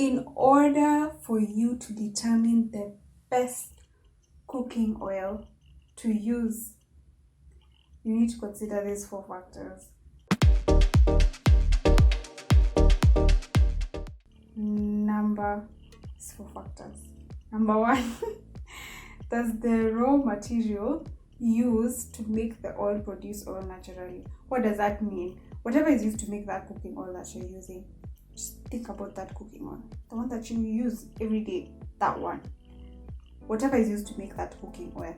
In order for you to determine the best cooking oil to use, you need to consider these 4 factors. Number 1, does the raw material used to make the oil produce oil naturally? What does that mean? Whatever is used to make that cooking oil that you're using, just think about that cooking oil, the one that you use every day, that one. Whatever is used to make that cooking oil,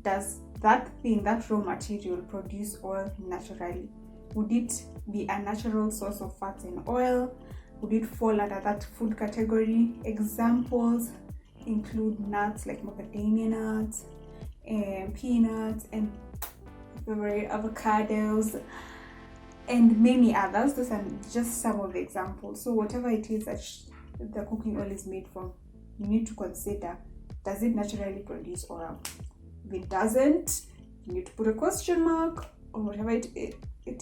does that thing, that raw material, produce oil naturally? Would it be a natural source of fats and oil? Would it fall under that food category? Examples include nuts like macadamia nuts and peanuts and avocados and many others. Those are just some of the examples. So whatever it is that the cooking oil is made from, you need to consider, does it naturally produce oil? If it doesn't, you need to put a question mark on whatever it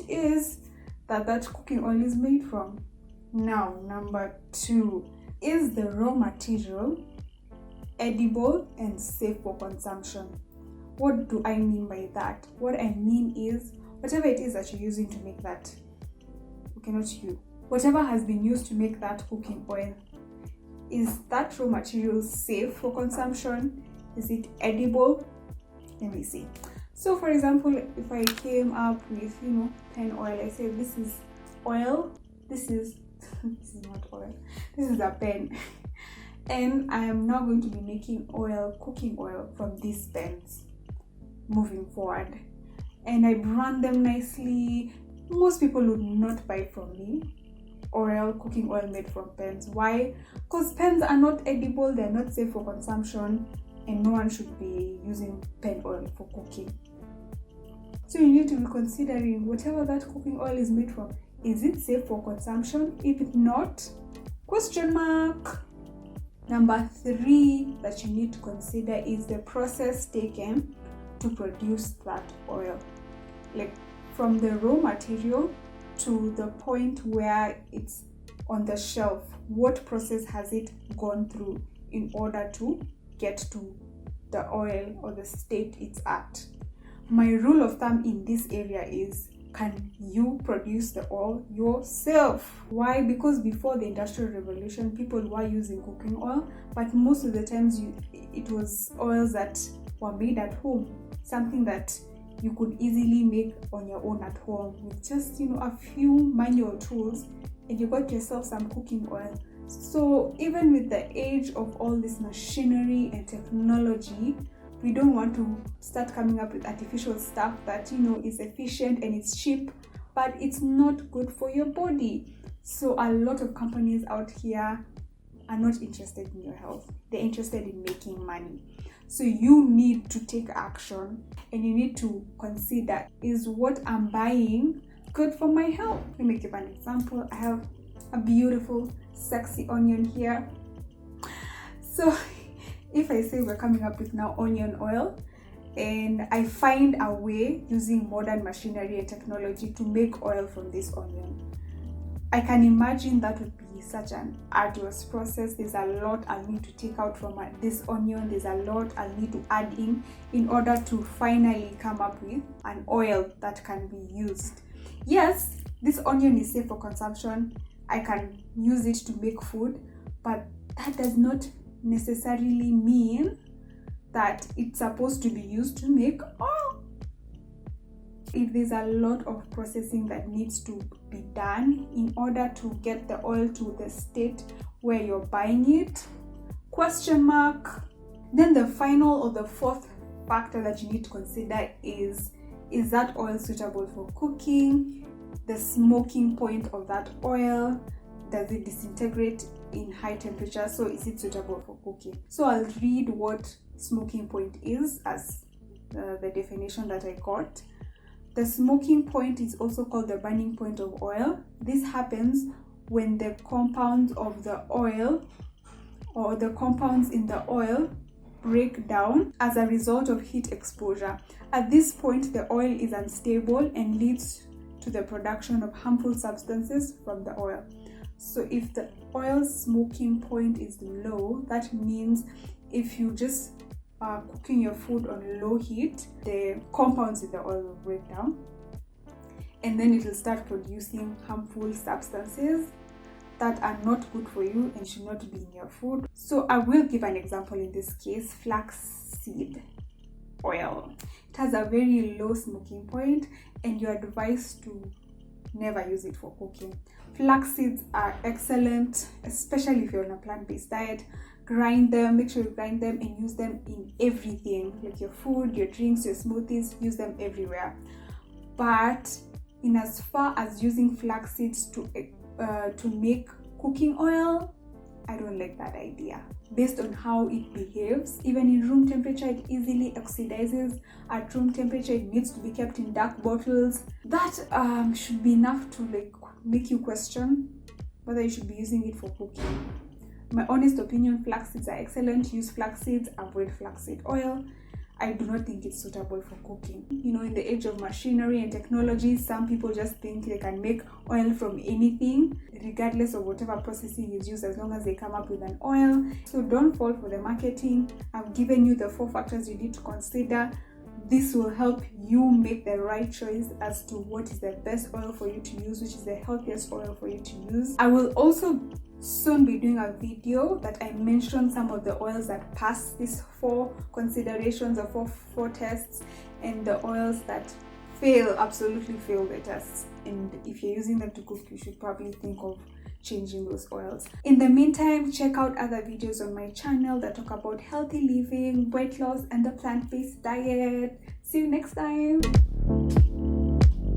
is that cooking oil is made from. Now, number 2, is the raw material edible and safe for consumption? What do I mean by that? What I mean is, whatever it is that you're using to make that, whatever has been used to make that cooking oil, is that raw material safe for consumption? Is it edible? Let me see. So for example, if I came up with, pen oil, I say this is oil, this is not oil, this is a pen. And I am now going to be making cooking oil from these pens moving forward. And I brand them nicely. Most people would not buy from me cooking oil made from pens. Why? Because pens are not edible, they're not safe for consumption, and no one should be using pen oil for cooking. So you need to be considering whatever that cooking oil is made from, is it safe for consumption? If it's not, question mark. Number 3 that you need to consider is the process taken to produce that oil. Like from the raw material to the point where it's on the shelf, what process has it gone through in order to get to the oil or the state it's at? My rule of thumb in this area is, can you produce the oil yourself? Why? Because before the Industrial Revolution, people were using cooking oil, but most of the times it was oils that were made at home, something that you could easily make on your own at home with just a few manual tools, and you got yourself some cooking oil. So even with the age of all this machinery and technology, we don't want to start coming up with artificial stuff that is efficient and it's cheap, but it's not good for your body. So a lot of companies out here are not interested in your health. They're interested in making money. So you need to take action, and you need to consider, is what I'm buying good for my health? Let me give an example. I have a beautiful, sexy onion here. So if I say we're coming up with now onion oil, and I find a way using modern machinery and technology to make oil from this onion, I can imagine that would be such an arduous process. There's a lot I'll need to take out from this onion. There's a lot I'll need to add in order to finally come up with an oil that can be used. Yes, this onion is safe for consumption. I can use it to make food, but that does not necessarily mean that it's supposed to be used to make oil. If there's a lot of processing that needs to be done in order to get the oil to the state where you're buying it, question mark. Then the final or the 4th factor that you need to consider is that oil suitable for cooking? The smoking point of that oil, does it disintegrate in high temperature? So is it suitable for cooking? So I'll read what smoking point is as the definition that I got. The smoking point is also called the burning point of oil. This happens when the compounds of the oil or the compounds in the oil break down as a result of heat exposure. At this point, the oil is unstable and leads to the production of harmful substances from the oil. So if the oil smoking point is low, that means if you just cooking your food on low heat, the compounds in the oil will break down and then it will start producing harmful substances that are not good for you and should not be in your food. So I will give an example in this case: flaxseed oil. It has a very low smoking point and you're advised to never use it for cooking. Flax seeds are excellent, especially if you're on a plant-based diet. Grind them, make sure you grind them and use them in everything, like your food, your drinks, your smoothies, use them everywhere. But in as far as using flax seeds to make cooking oil, I don't like that idea. Based on how it behaves, even in room temperature, it easily oxidizes. At room temperature, it needs to be kept in dark bottles. That should be enough to like make you question whether you should be using it for cooking. My honest opinion, flax seeds are excellent. Use flax seeds, avoid flaxseed oil. I do not think it's suitable for cooking. You know, in the age of machinery and technology, some people just think they can make oil from anything, regardless of whatever processing is used, as long as they come up with an oil. So don't fall for the marketing. I've given you the 4 factors you need to consider. This will help you make the right choice as to what is the best oil for you to use, which is the healthiest oil for you to use. I will also soon be doing a video that I mentioned some of the oils that pass these 4 considerations or 4 tests, and the oils that absolutely fail the tests. And if you're using them to cook, you should probably think of changing those oils. In the meantime, check out other videos on my channel that talk about healthy living, weight loss, and the plant-based diet. See you next time.